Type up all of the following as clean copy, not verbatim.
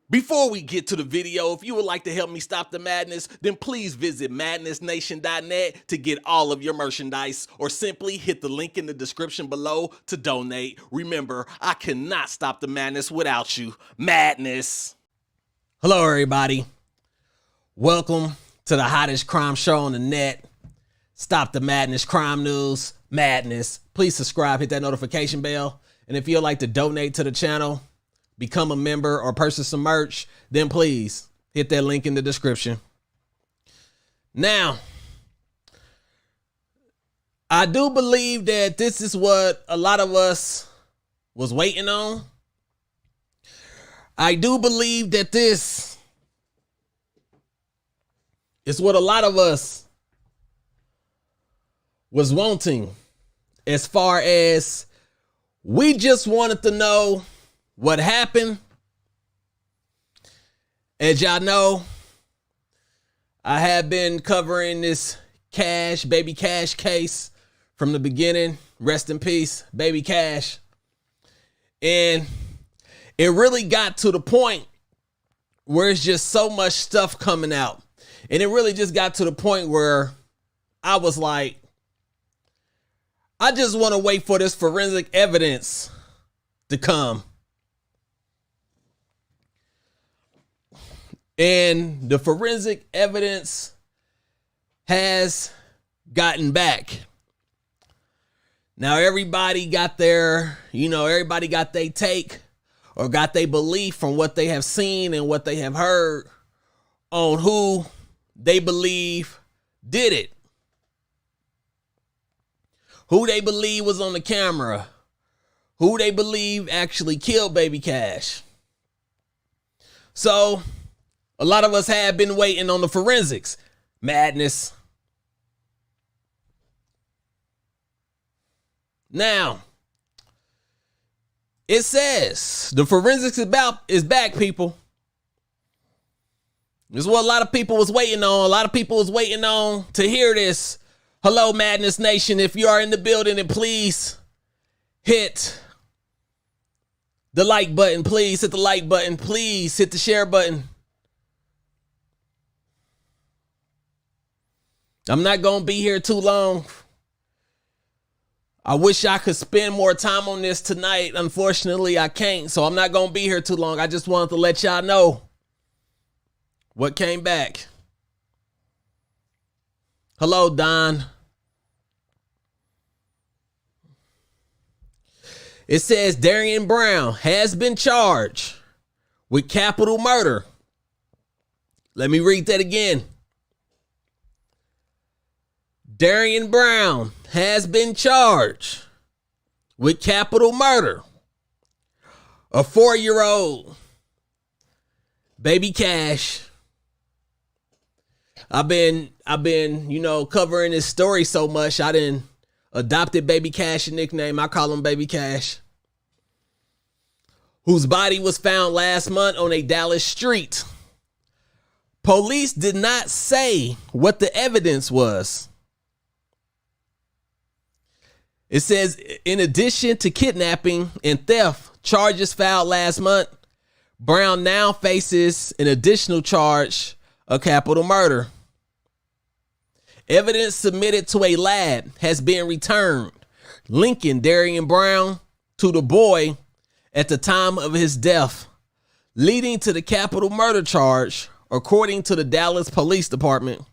Before we get to the video, if you would like to help me stop the madness, then please visit madnessnation.net to get all of your merchandise, or simply hit the link in the description below to donate. Remember, I cannot stop the madness without you. Madness. Hello, everybody. Welcome to the hottest crime show on the net. Stop the madness, crime news, madness. Please subscribe, hit that notification bell. And if you'd like to donate to the channel, become a member, or purchase some merch, then please hit that link in the description. Now, I do believe that this is what a lot of us was waiting on. I do believe that this is what a lot of us was wanting, as far as we just wanted to know what happened. As y'all know, I have been covering this Baby Cash case from the beginning. Rest in peace, Baby Cash. And it really got to the point where it's just so much stuff coming out. And it really just got to the point where I was like, I just want to wait for this forensic evidence to come. And the forensic evidence has gotten back. Now, everybody got their, everybody got their take or got their belief from what they have seen and what they have heard on who they believe did it. Who they believe was on the camera. Who they believe actually killed Baby Cash. So, a lot of us have been waiting on the forensics. Madness. Now, it says the forensics is back, people. This is what a lot of people was waiting on. A lot of people was waiting on to hear this. Hello, Madness Nation. If you are in the building, then please hit the like button. Please hit the like button. Please hit the share button. I'm not going to be here too long. I wish I could spend more time on this tonight. Unfortunately, I can't, so I'm not going to be here too long. I just wanted to let y'all know what came back. Hello, Don. It says Darriynn Brown has been charged with capital murder. Let me read that again. Darriynn Brown has been charged with capital murder. A 4-year-old Baby Cash. I've been, covering this story so much, I didn't adopted Baby Cash a nickname. I call him Baby Cash. Whose body was found last month on a Dallas street. Police did not say what the evidence was. It says, in addition to kidnapping and theft charges filed last month, Brown now faces an additional charge of capital murder. Evidence submitted to a lab has been returned, linking Darriynn Brown to the boy at the time of his death, leading to the capital murder charge, according to the Dallas Police Department.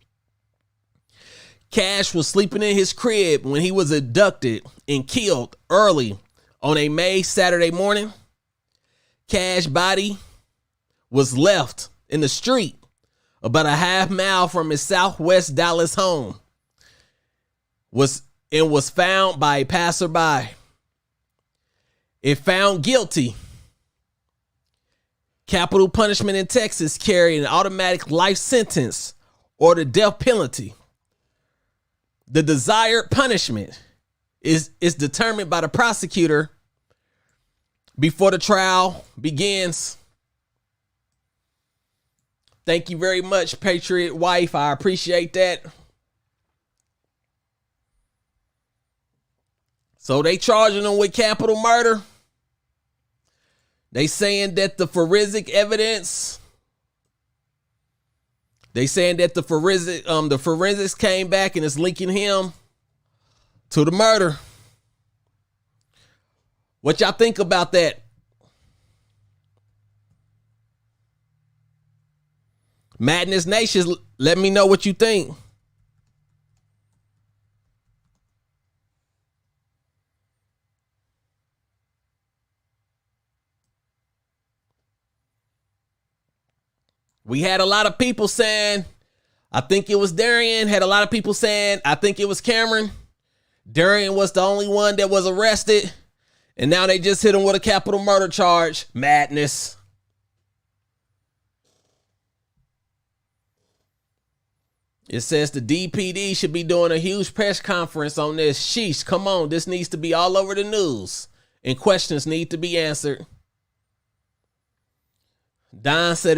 Cash was sleeping in his crib when he was abducted and killed early on a Saturday morning. Cash's body was left in the street about a half mile from his southwest Dallas home. Was found by a passerby. If found guilty, capital punishment in Texas carry an automatic life sentence or the death penalty. The desired punishment is determined by the prosecutor before the trial begins. Thank you very much, Patriot Wife. I appreciate that. So they charging him with capital murder. They saying that the forensic evidence, they saying that the forensics came back and is linking him to the murder. What y'all think about that? Madness Nation, let me know what you think. We had a lot of people saying, I think it was Darriynn. Had a lot of people saying, I think it was Cameron. Darriynn was the only one that was arrested. And now they just hit him with a capital murder charge. Madness. It says the DPD should be doing a huge press conference on this. Sheesh, come on. This needs to be all over the news. And questions need to be answered. Don said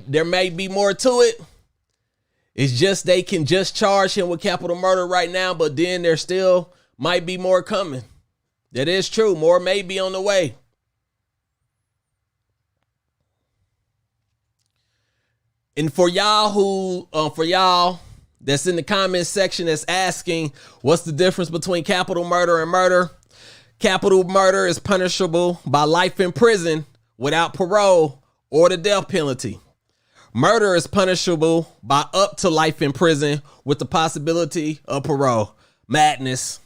there may be more to it. It's just they can just charge him with capital murder right now, but then there still might be more coming. That is true. More may be on the way. And for y'all that's in the comment section that's asking what's the difference between capital murder and murder. Capital murder is punishable by life in prison without parole or the death penalty. Murder is punishable by up to life in prison with the possibility of parole. Madness.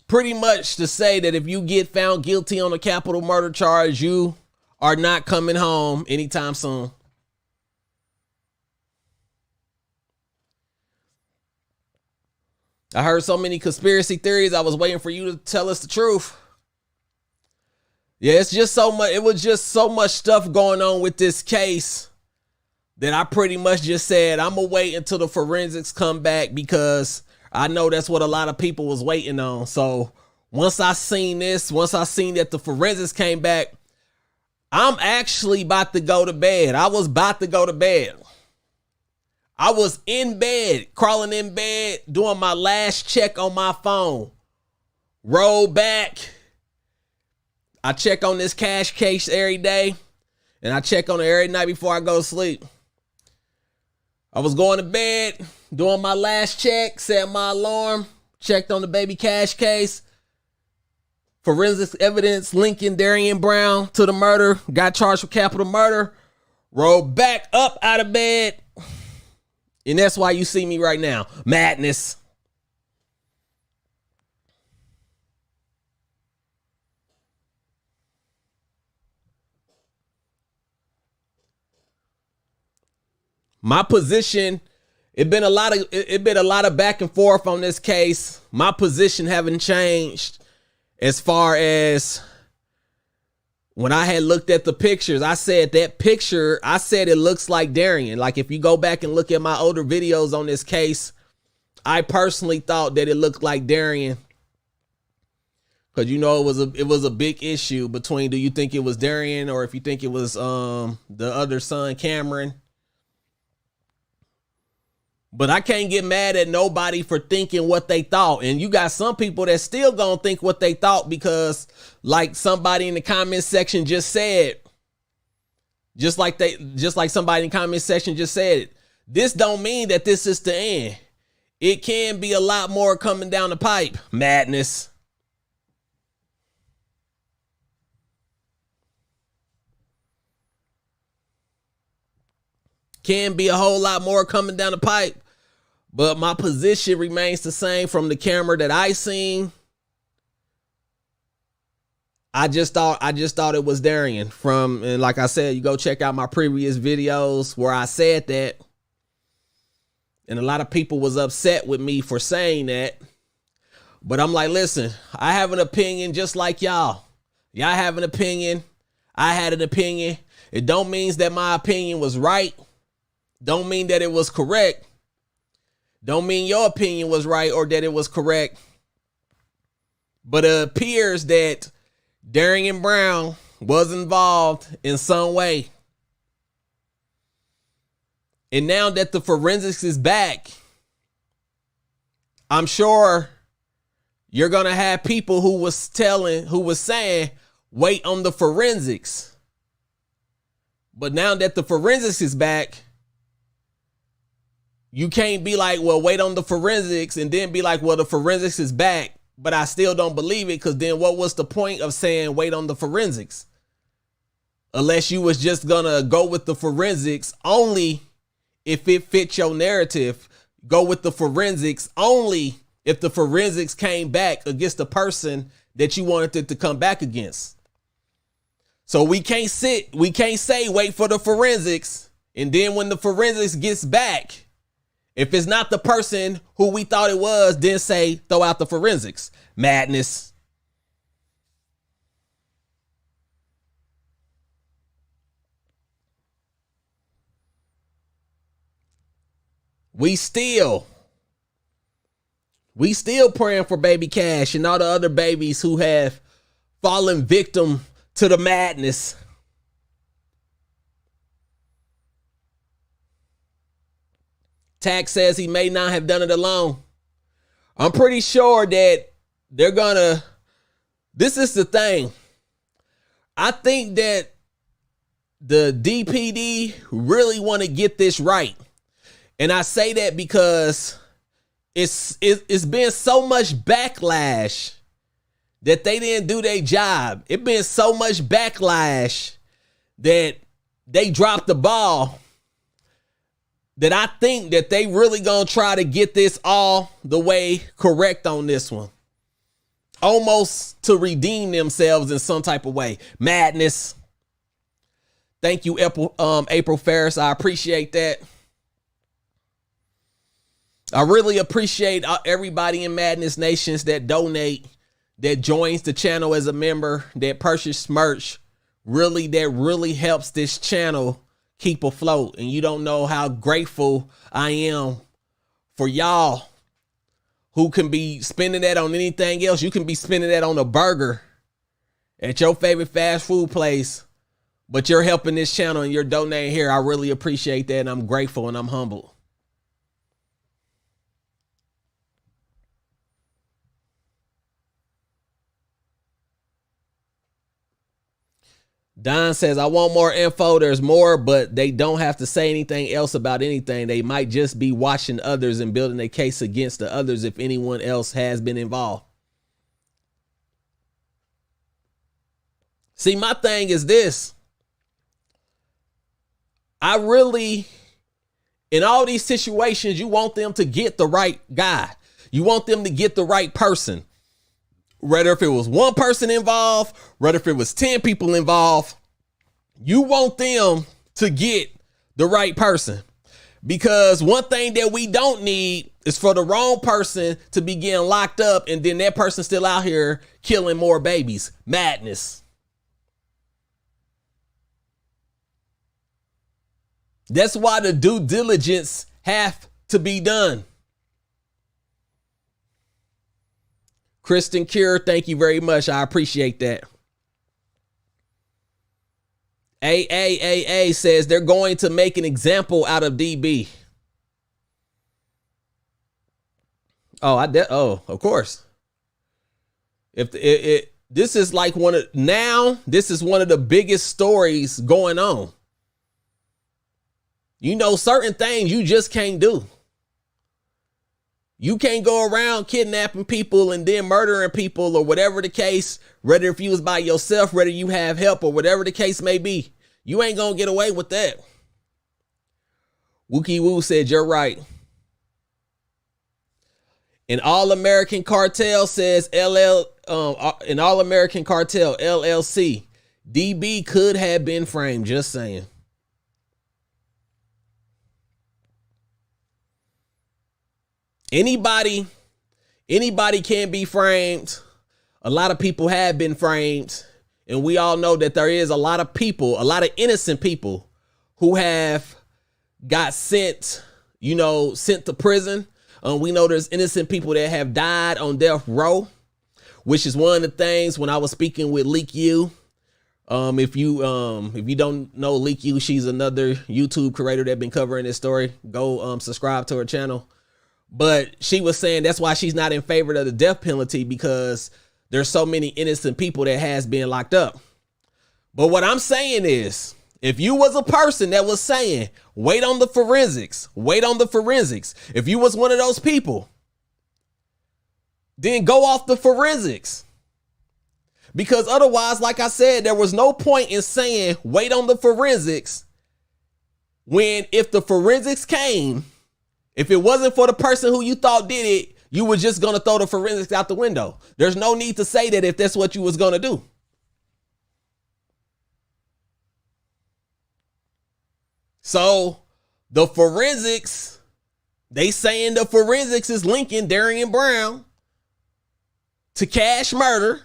Pretty much to say that if you get found guilty on a capital murder charge, you are not coming home anytime soon. I heard so many conspiracy theories. I was waiting for you to tell us the truth. Yeah, it's just so much. It was just so much stuff going on with this case that I pretty much just said, I'm going to wait until the forensics come back because I know that's what a lot of people was waiting on. So once I seen that the forensics came back, I'm actually about to go to bed. I was about to go to bed. I was in bed, crawling in bed, doing my last check on my phone. Roll back. I check on this cash case every day, and I check on it every night before I go to sleep. I was going to bed, doing my last check, set my alarm, checked on the baby cash case. Forensic evidence linking Darriynn Brown to the murder. Got charged with capital murder. Rolled back up out of bed. And that's why you see me right now. Madness. My position, it been a lot of back and forth on this case. My position haven't changed as far as when I had looked at the pictures. I said it looks like Darriynn. Like if you go back and look at my older videos on this case, I personally thought that it looked like Darriynn. Because you know it was a big issue between do you think it was Darriynn or if you think it was the other son, Cameron. But I can't get mad at nobody for thinking what they thought. And you got some people that still gonna think what they thought because like somebody in the comment section just said, just like somebody in the comment section just said, this don't mean that this is the end. It can be a lot more coming down the pipe. Madness. Can be a whole lot more coming down the pipe. But my position remains the same from the camera that I seen. I just thought it was Darriynn and like I said, you go check out my previous videos where I said that. And a lot of people was upset with me for saying that. But I'm like, listen, I have an opinion just like y'all. Y'all have an opinion. I had an opinion. It don't mean that my opinion was right. Don't mean that it was correct. Don't mean your opinion was right or that it was correct. But it appears that Darriynn Brown was involved in some way. And now that the forensics is back, I'm sure you're going to have people who was saying, wait on the forensics. But now that the forensics is back, you can't be like, well, wait on the forensics and then be like, well, the forensics is back, but I still don't believe it, because then what was the point of saying wait on the forensics? Unless you was just gonna go with the forensics only if it fits your narrative. Go with the forensics only if the forensics came back against the person that you wanted it to come back against. So we can't say wait for the forensics, and then when the forensics gets back, if it's not the person who we thought it was, then say throw out the forensics. Madness. We still praying for baby Cash and all the other babies who have fallen victim to the madness. Tack says he may not have done it alone. I'm pretty sure that they're gonna. This is the thing. I think that the DPD really want to get this right. And I say that because it's been so much backlash that they didn't do their job. It's been so much backlash that they dropped the ball, that I think that they really gonna try to get this all the way correct on this one. Almost to redeem themselves in some type of way. Madness. Thank you, April Ferris. I appreciate that. I really appreciate everybody in Madness Nations that donate, that joins the channel as a member, that purchase merch. That really helps this channel keep afloat. And you don't know how grateful I am for y'all who can be spending that on anything else. You can be spending that on a burger at your favorite fast food place, but you're helping this channel and you're donating here. I really appreciate that, and I'm grateful and I'm humbled. Don says, I want more info. There's more, but they don't have to say anything else about anything. They might just be watching others and building a case against the others if anyone else has been involved. See, my thing is this. I really, in all these situations, you want them to get the right guy. You want them to get the right person. Whether if it was one person involved, whether if it was 10 people involved, you want them to get the right person. Because one thing that we don't need is for the wrong person to be getting locked up and then that person still out here killing more babies. Madness. That's why the due diligence have to be done. Kristen Cure, thank you very much. I appreciate that. AAAA says they're going to make an example out of DB. Of course. This is like this is one of the biggest stories going on. You know, certain things you just can't do. You can't go around kidnapping people and then murdering people or whatever the case, whether if you was by yourself, whether you have help or whatever the case may be. You ain't gonna get away with that. Wookie Woo said, you're right. An All-American Cartel says an All-American Cartel LLC. DB could have been framed, just saying. Anybody can be framed. A lot of people have been framed. And we all know that there is a lot of people, a lot of innocent people who have got sent to prison. We know there's innocent people that have died on death row, which is one of the things when I was speaking with Leak U. If you don't know Leak U, she's another YouTube creator that been covering this story. Go subscribe to her channel. But she was saying that's why she's not in favor of the death penalty, because there's so many innocent people that has been locked up. But what I'm saying is, if you was a person that was saying, wait on the forensics, if you was one of those people, then go off the forensics. Because otherwise, like I said, there was no point in saying, wait on the forensics, when if the forensics came, if it wasn't for the person who you thought did it, you were just going to throw the forensics out the window. There's no need to say that if that's what you was going to do. So the forensics, they saying the forensics is linking Darriynn Brown to Cash murder,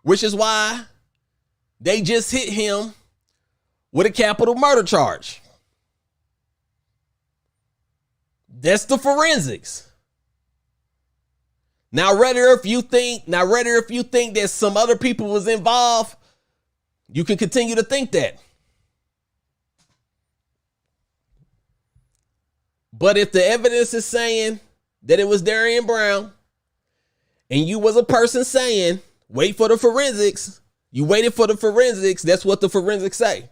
which is why they just hit him with a capital murder charge. That's the forensics. Now, whether if you think that some other people was involved, you can continue to think that. But if the evidence is saying that it was Darriynn Brown, and you was a person saying, wait for the forensics, you waited for the forensics, that's what the forensics say.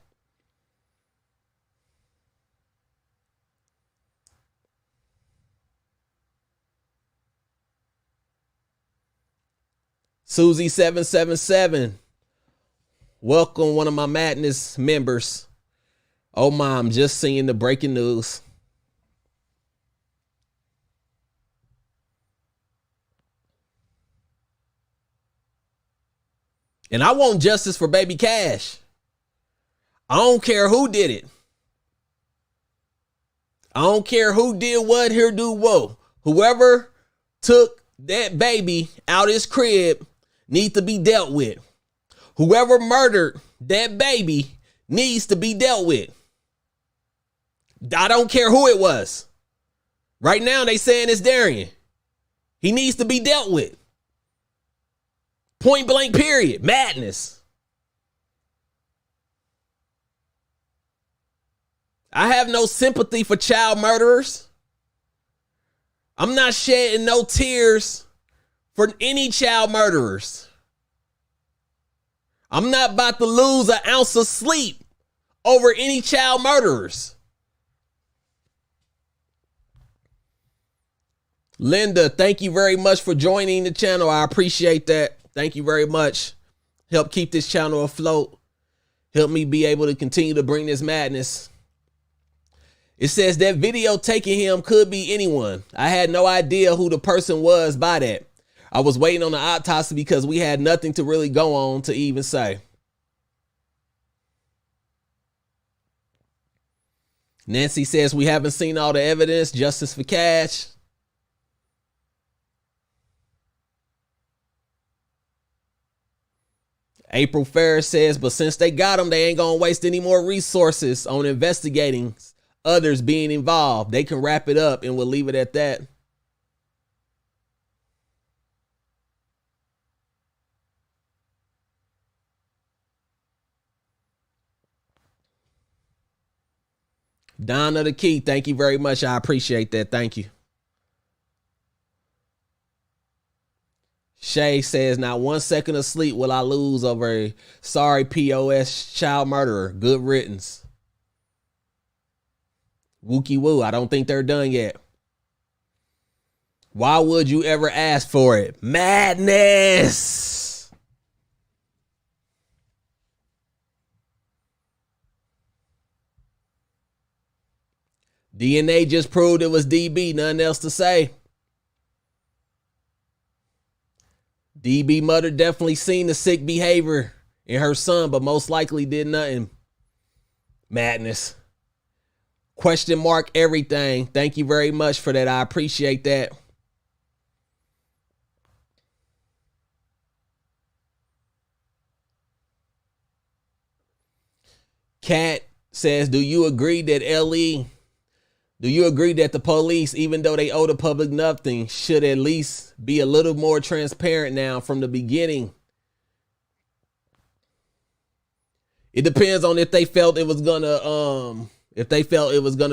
Susie777, welcome, one of my Madness members. Oh, Mom, just seeing the breaking news. And I want justice for baby Cash. I don't care who did it. I don't care who did what, here do what. Whoever took that baby out his crib needs to be dealt with. Whoever murdered that baby needs to be dealt with. I don't care who it was. Right now they saying it's Darriynn. He needs to be dealt with. Point blank, period. Madness. I have no sympathy for child murderers. I'm not shedding no tears for any child murderers. I'm not about to lose an ounce of sleep over any child murderers. Linda, thank you very much for joining the channel. I appreciate that. Thank you very much. Help keep this channel afloat. Help me be able to continue to bring this madness. It says that video taking him could be anyone. I had no idea who the person was by that. I was waiting on the autopsy because we had nothing to really go on to even say. Nancy says we haven't seen all the evidence. Justice for Cash. April Ferris says, but since they got him, they ain't gonna waste any more resources on investigating others being involved. They can wrap it up and we'll leave it at that. Donna the Key, thank you very much. I appreciate that. Thank you. Shay says, not 1 second of sleep will I lose over a sorry POS child murderer. Good riddance. Wookie woo. I don't think they're done yet. Why would you ever ask for it? Madness. DNA just proved it was DB. Nothing else to say. DB mother definitely seen the sick behavior in her son, but most likely did nothing. Madness. Question mark everything. Thank you very much for that. I appreciate that. Kat says, do you agree that the police, even though they owe the public nothing, should at least be a little more transparent now from the beginning? It depends on if they felt it was gonna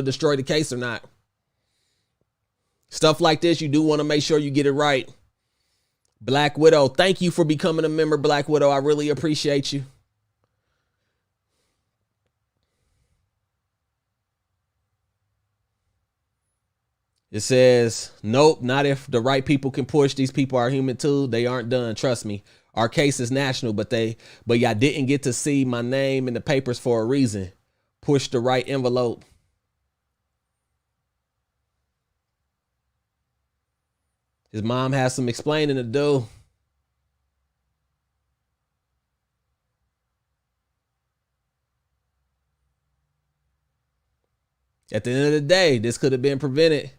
destroy the case or not. Stuff like this, you do want to make sure you get it right. Black Widow, thank you for becoming a member, Black Widow. I really appreciate you. It says, nope, not if the right people can push. These people are human too. They aren't done. Trust me. Our case is national, but y'all didn't get to see my name in the papers for a reason. Push the right envelope. His mom has some explaining to do. At the end of the day, this could have been prevented.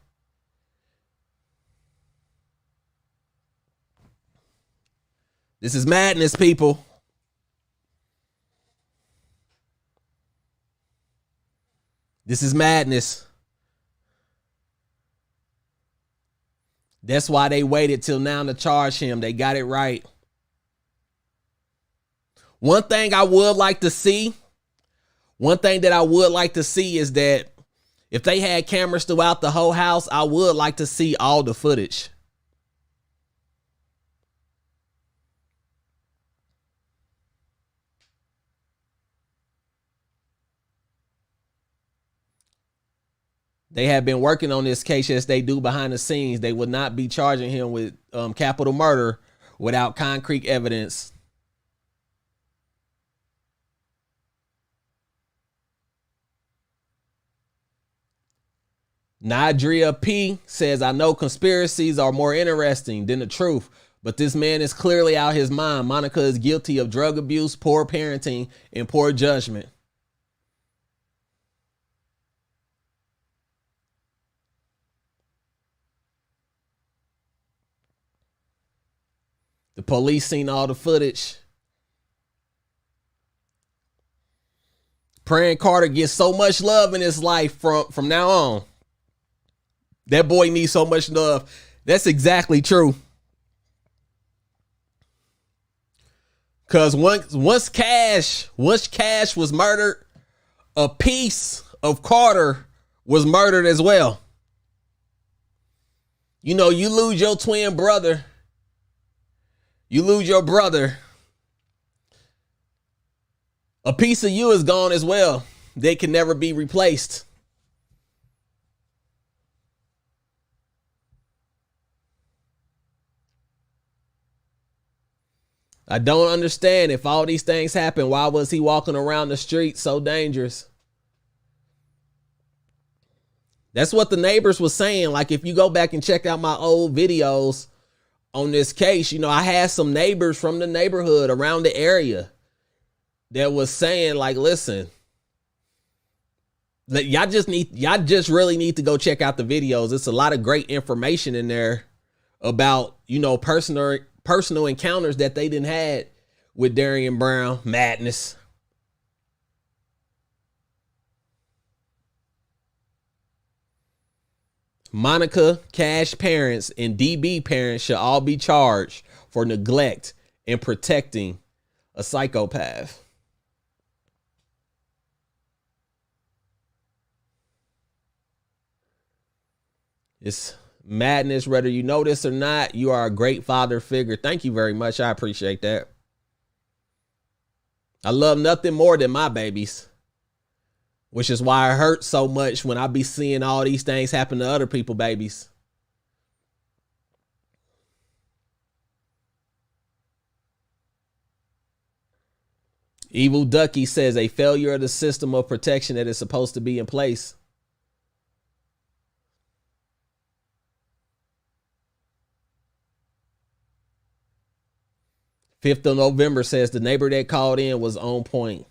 This is madness, people. This is madness. That's why they waited till now to charge him. They got it right. One thing I would like to see, is that if they had cameras throughout the whole house, I would like to see all the footage. They have been working on this case as they do behind the scenes. They would not be charging him with capital murder without concrete evidence. Nadria P says, I know conspiracies are more interesting than the truth, but this man is clearly out his mind. Monica is guilty of drug abuse, poor parenting, and poor judgment. The police seen all the footage. Praying Carter gets so much love in his life from now on. That boy needs so much love. That's exactly true. Because once Cash was murdered, a piece of Carter was murdered as well. You know, you lose your twin brother. You lose your brother. A piece of you is gone as well. They can never be replaced. I don't understand. If all these things happen, why was he walking around the street so dangerous? That's what the neighbors was saying. Like, if you go back and check out my old videos on this case, you know, I had some neighbors from the neighborhood around the area that was saying, like, listen, y'all just really need to go check out the videos. It's a lot of great information in there about, you know, personal encounters that they didn't had with Darriynn Brown. Madness. Monica, Cash parents, and DB parents should all be charged for neglect and protecting a psychopath. It's madness, whether you know this or not. You are a great father figure. Thank you very much. I appreciate that. I love nothing more than my babies, which is why it hurts so much when I be seeing all these things happen to other people's babies. Evil Ducky says a failure of the system of protection that is supposed to be in place. Fifth of November says the neighbor that called in was on point.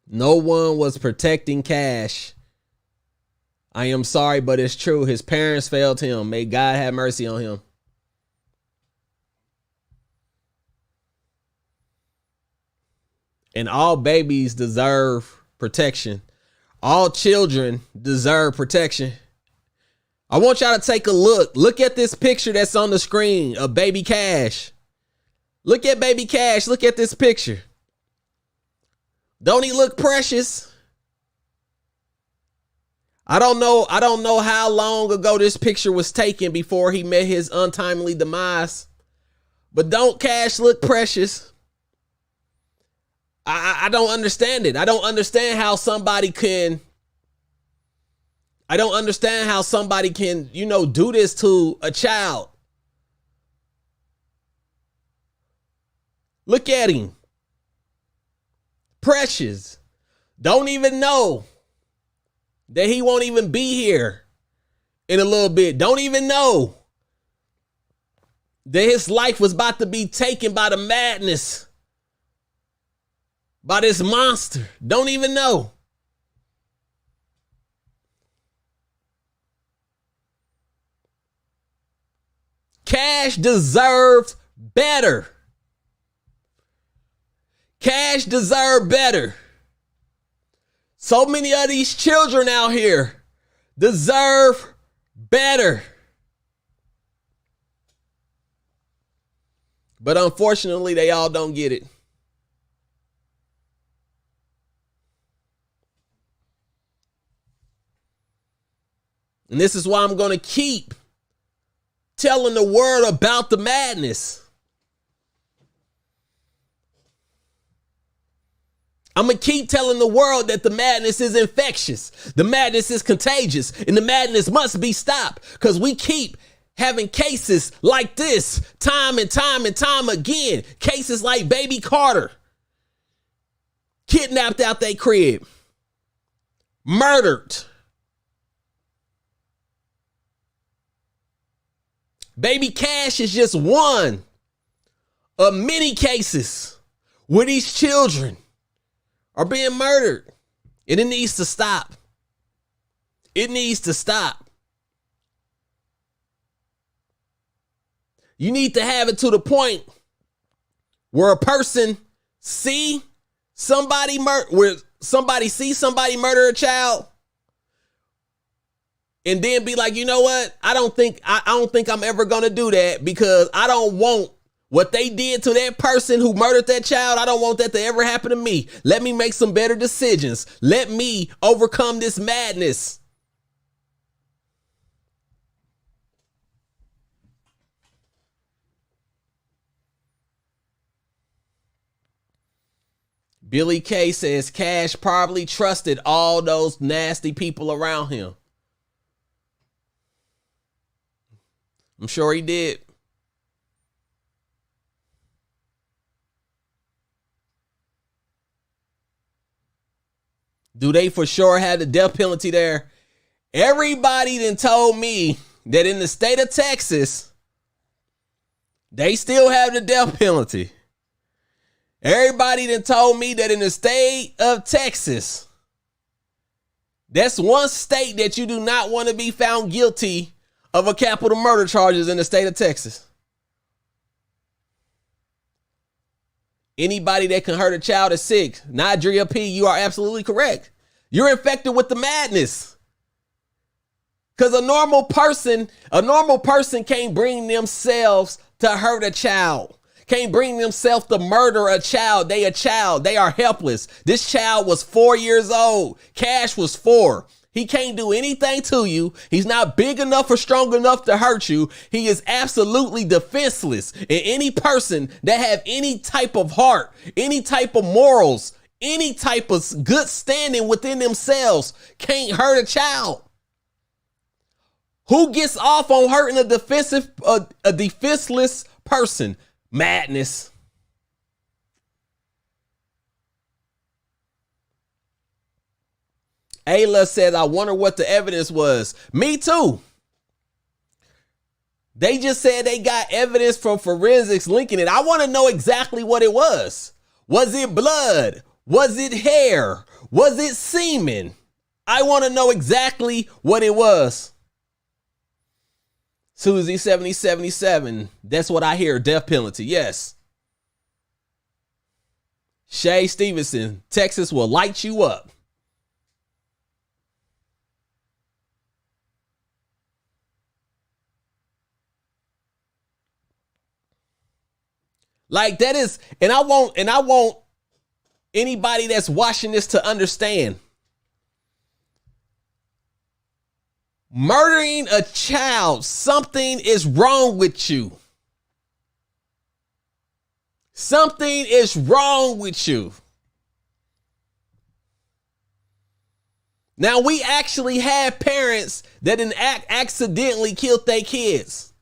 No one was protecting Cash. I am sorry, but it's true. His parents failed him. May God have mercy on him. And all babies deserve protection. All children deserve protection. I want y'all to take a look. Look at this picture that's on the screen of baby Cash. Look at baby Cash. Look at this picture. Don't he look precious? I don't know how long ago this picture was taken before he met his untimely demise. But don't Cash look precious? I don't understand it. I don't understand how somebody can, do this to a child. Look at him. Precious. Don't even know that he won't even be here in a little bit. Don't even know that his life was about to be taken by the madness, by this monster. Don't even know. Cash deserved better. Cash deserved better. So many of these children out here deserve better. But unfortunately, they all don't get it. And this is why I'm going to keep telling the world about the madness. I'm going to keep telling the world that the madness is infectious. The madness is contagious. And the madness must be stopped. Because we keep having cases like this time and time and time again. Cases like baby Carter. Kidnapped out their crib. Murdered. Baby Cash is just one of many cases where these children are being murdered. And it needs to stop. It needs to stop. You need to have it to the point where a person see somebody murder a child, and then be like, you know what? I don't think I'm ever gonna do that, because I don't want what they did to that person who murdered that child. I don't want that to ever happen to me. Let me make some better decisions. Let me overcome this madness. Billy K says Cash probably trusted all those nasty people around him. I'm sure he did. Do they for sure have the death penalty there? Everybody then told me that in the state of Texas, they still have the death penalty. Everybody then told me that in the state of Texas, that's one state that you do not want to be found guilty of a capital murder charges in the state of Texas. Anybody that can hurt a child is sick. Nadria P, you are absolutely correct. You're infected with the madness. Because a normal person can't bring themselves to hurt a child. Can't bring themselves to murder a child. They a child. They are helpless. This child was 4 years old. Cash was 4. He can't do anything to you. He's not big enough or strong enough to hurt you. He is absolutely defenseless. And any person that have any type of heart, any type of morals, any type of good standing within themselves can't hurt a child. Who gets off on hurting a defenseless person? Madness. Ayla said, I wonder what the evidence was. Me too. They just said they got evidence from forensics linking it. I want to know exactly what it was. Was it blood? Was it hair? Was it semen? I want to know exactly what it was. Susie 7077. That's what I hear. Death penalty. Yes. Shay Stevenson. Texas will light you up. Like that is, and I want anybody that's watching this to understand. Murdering a child, something is wrong with you. Something is wrong with you. Now, we actually have parents that accidentally killed their kids.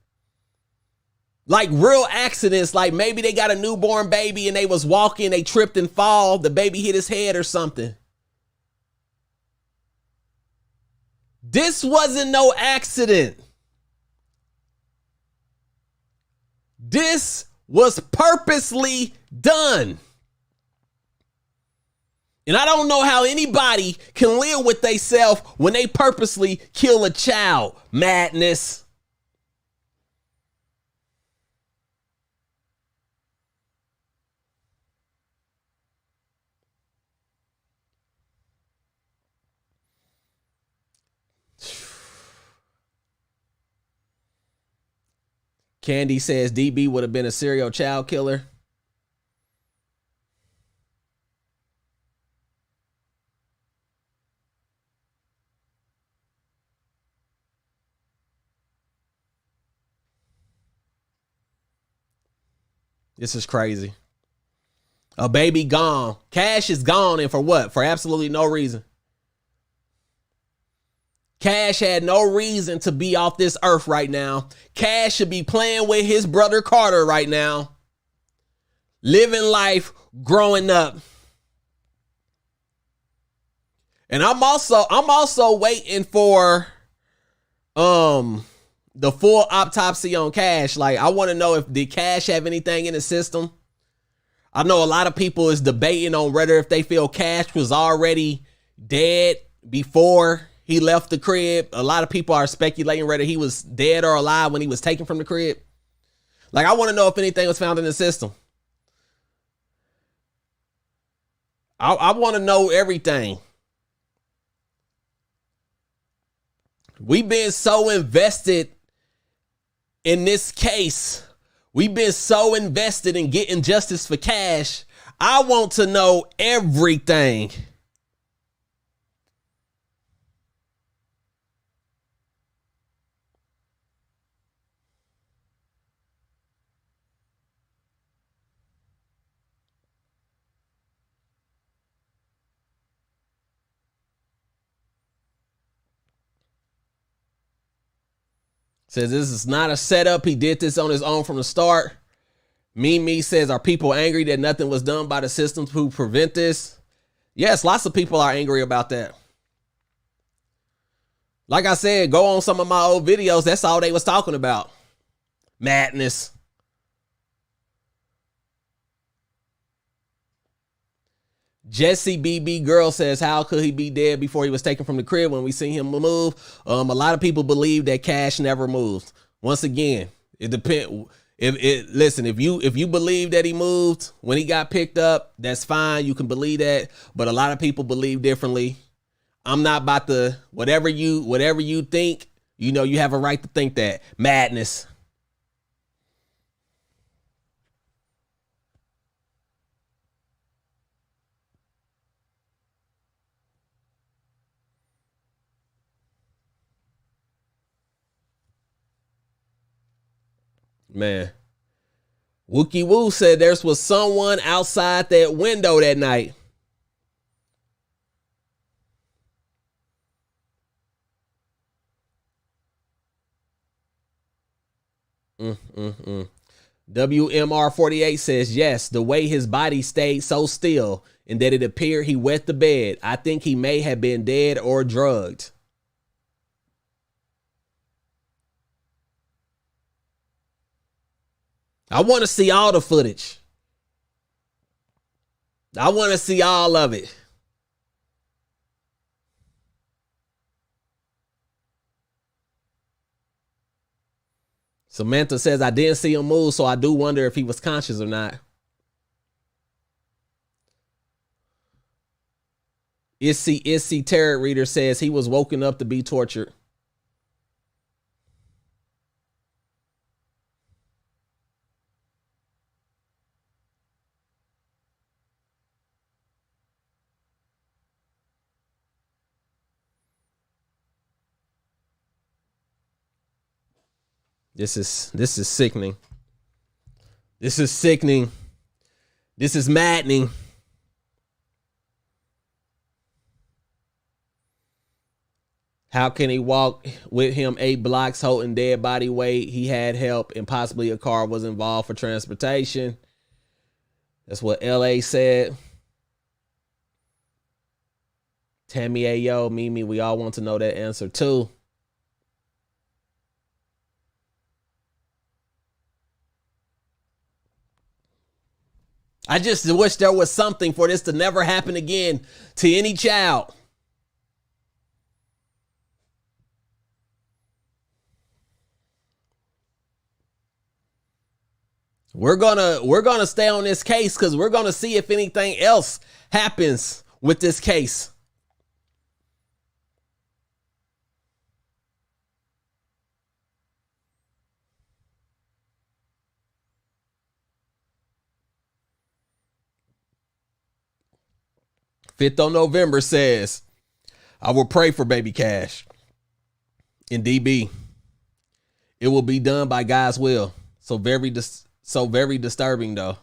Like real accidents, like maybe they got a newborn baby and they was walking, they tripped and fall, the baby hit his head or something. This wasn't no accident. This was purposely done. And I don't know how anybody can live with themselves when they purposely kill a child. Madness. Candy says DB would have been a serial child killer. This is crazy. A baby gone. Cash is gone, and for what? For absolutely no reason. Cash had no reason to be off this earth right now. Cash should be playing with his brother Carter right now. Living life, growing up. And I'm also waiting for the full autopsy on Cash. Like, I want to know if did Cash have anything in the system? I know a lot of people is debating on whether if they feel Cash was already dead before he left the crib. A lot of people are speculating whether he was dead or alive when he was taken from the crib. Like, I want to know if anything was found in the system. I want to know everything. We've been so invested in this case. We've been so invested in getting justice for Cash. I want to know everything. Says this is not a setup. He did this on his own from the start. Mimi says, are people angry that nothing was done by the system to prevent this? Yes, lots of people are angry about that. Like I said, go on some of my old videos. That's all they was talking about. Madness. Jesse BB Girl says, how could he be dead before he was taken from the crib when we seen him move? A lot of people believe that Cash never moved. Once again, it depends. Listen, if you believe that he moved when he got picked up, that's fine. You can believe that. But a lot of people believe differently. I'm not about to, whatever you think, you know, you have a right to think that. Madness. Man. Wookie Woo said there was someone outside that window that night. WMR 48 says, yes, the way his body stayed so still and that it appeared he wet the bed. I think he may have been dead or drugged. I want to see all the footage. I want to see all of it. Samantha says, I didn't see him move, so I do wonder if he was conscious or not. Issy Tarot Reader says he was woken up to be tortured. This is sickening. This is sickening. This is maddening. How can he walk with him 8 blocks holding dead body weight? He had help and possibly a car was involved for transportation. That's what LA said. Tammy Ayo, Mimi, we all want to know that answer too. I just wish there was something for this to never happen again to any child. We're gonna stay on this case because we're gonna see if anything else happens with this case. Fifth of November says, I will pray for baby Cash. In DB, it will be done by God's will. So very disturbing though.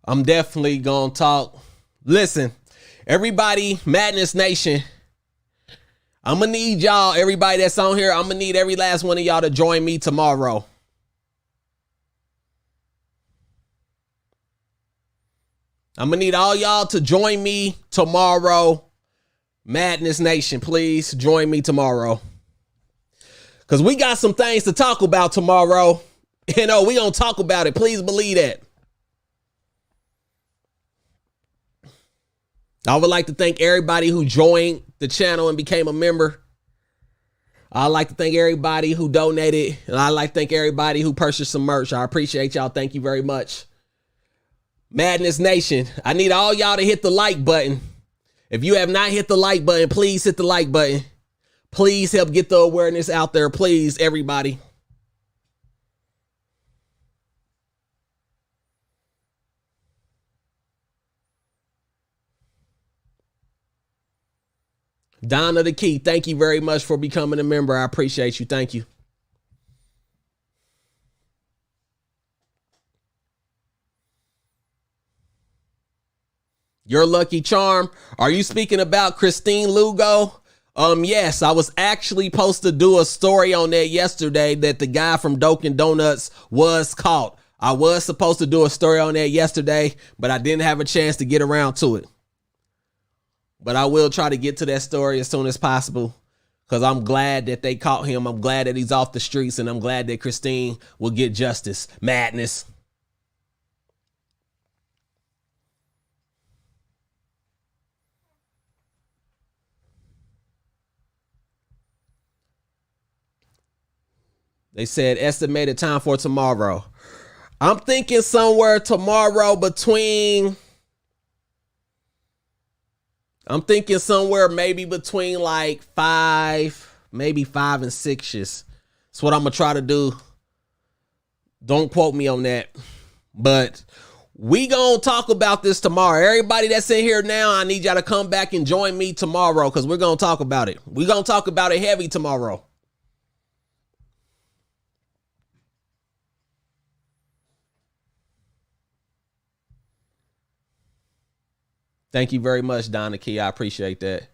I'm definitely gonna talk. Listen, everybody, Madness Nation, I'm gonna need y'all, everybody that's on here, I'm gonna need every last one of y'all to join me tomorrow. I'm gonna need all y'all to join me tomorrow. Madness Nation, please join me tomorrow. Because we got some things to talk about tomorrow. You know, we gonna talk about it. Please believe that. I would like to thank everybody who joined the channel and became a member. I'd like to thank everybody who donated. And I'd like to thank everybody who purchased some merch. I appreciate y'all. Thank you very much. Madness Nation, I need all y'all to hit the like button. If you have not hit the like button, please hit the like button. Please help get the awareness out there. Please, everybody. Donna the Key, thank you very much for becoming a member. I appreciate you. Thank you. Your lucky charm. Are you speaking about Christine Lugo? Yes, I was actually supposed to do a story on that yesterday that the guy from Dunkin' Donuts was caught. I was supposed to do a story on that yesterday, but I didn't have a chance to get around to it. But I will try to get to that story as soon as possible because I'm glad that they caught him. I'm glad that he's off the streets, and I'm glad that Christine will get justice. Madness. They said estimated time for tomorrow. I'm thinking somewhere tomorrow between... I'm thinking somewhere maybe between like 5, maybe 5 and 6. That's what I'm going to try to do. Don't quote me on that. But we going to talk about this tomorrow. Everybody that's in here now, I need y'all to come back and join me tomorrow because we're going to talk about it. We're going to talk about it heavy tomorrow. Thank you very much, Donna Key. I appreciate that.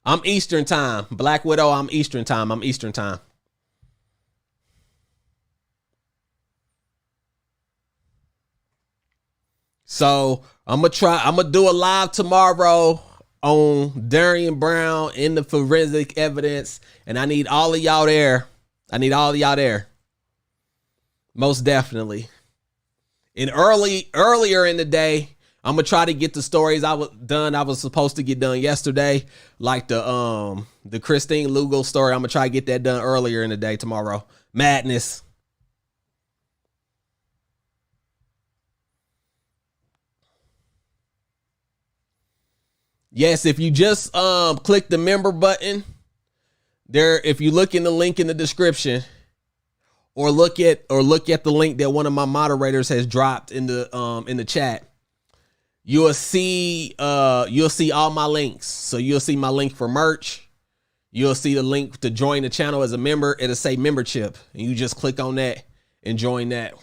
I'm Eastern time. Black Widow, I'm Eastern time. I'm Eastern time. So I'm going to do a live tomorrow on Darriynn Brown in the forensic evidence. And I need all of y'all there. Most definitely. And earlier in the day, I'm gonna try to get the stories I was supposed to get done yesterday, like the Christine Lugo story. I'm gonna try to get that done earlier in the day tomorrow. Madness. Yes, if you just click the member button there, if you look in the link in the description, or look at the link that one of my moderators has dropped in the chat. You'll see all my links. So you'll see my link for merch. You'll see the link to join the channel as a member. It'll say membership, and you just click on that and join that.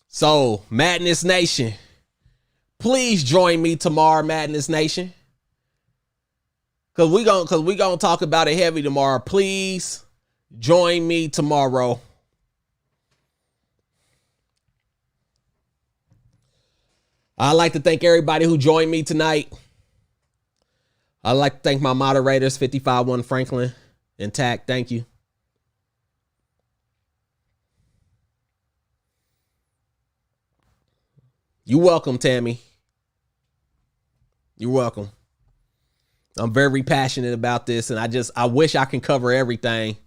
So, Madness Nation, please join me tomorrow, Madness Nation. Cause we gonna talk about it heavy tomorrow. Please join me tomorrow. I'd like to thank everybody who joined me tonight. I'd like to thank my moderators, 551 Franklin and Tack. Thank you. You're welcome, Tammy. You're welcome. I'm very passionate about this, and I wish I can cover everything.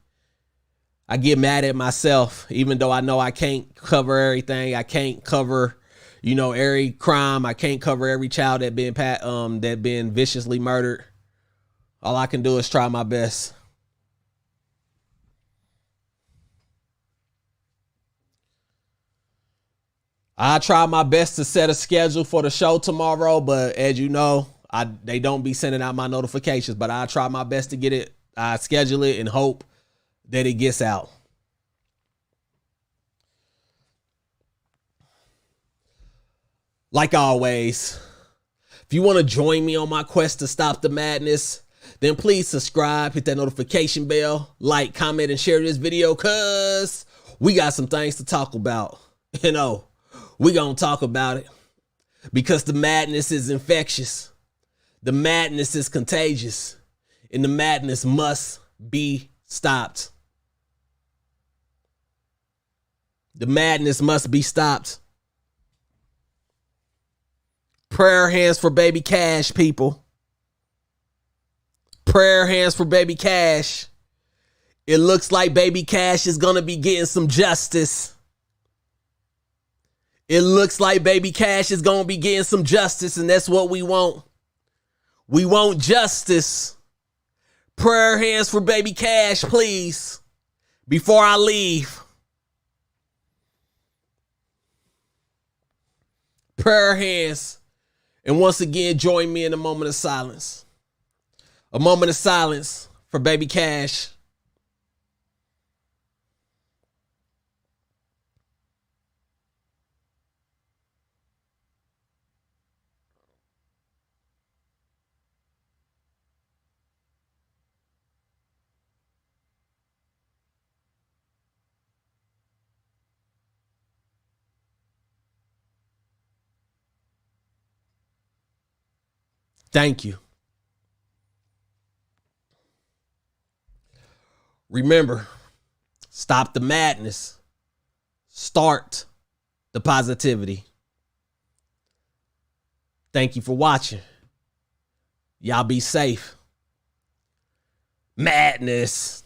I get mad at myself, even though I know I can't cover everything. I can't cover, every crime. I can't cover every child that been viciously murdered. All I can do is try my best. I try my best to set a schedule for the show tomorrow, but as you know, they don't be sending out my notifications, but I try my best to get it. I schedule it and hope that it gets out. Like always, if you want to join me on my quest to stop the madness, then please subscribe, hit that notification bell, like, comment, and share this video, cause we got some things to talk about. We gonna talk about it because the madness is infectious. The madness is contagious, and the madness must be stopped. The madness must be stopped. Prayer hands for baby Cash, people. Prayer hands for baby Cash. It looks like baby Cash is gonna be getting some justice. It looks like baby Cash is gonna be getting some justice, and that's what we want. We want justice. Prayer hands for baby Cash, please. Before I leave. Prayer hands. And once again, join me in a moment of silence. A moment of silence for baby Cash. Thank you. Remember, stop the madness. Start the positivity. Thank you for watching. Y'all be safe. Madness.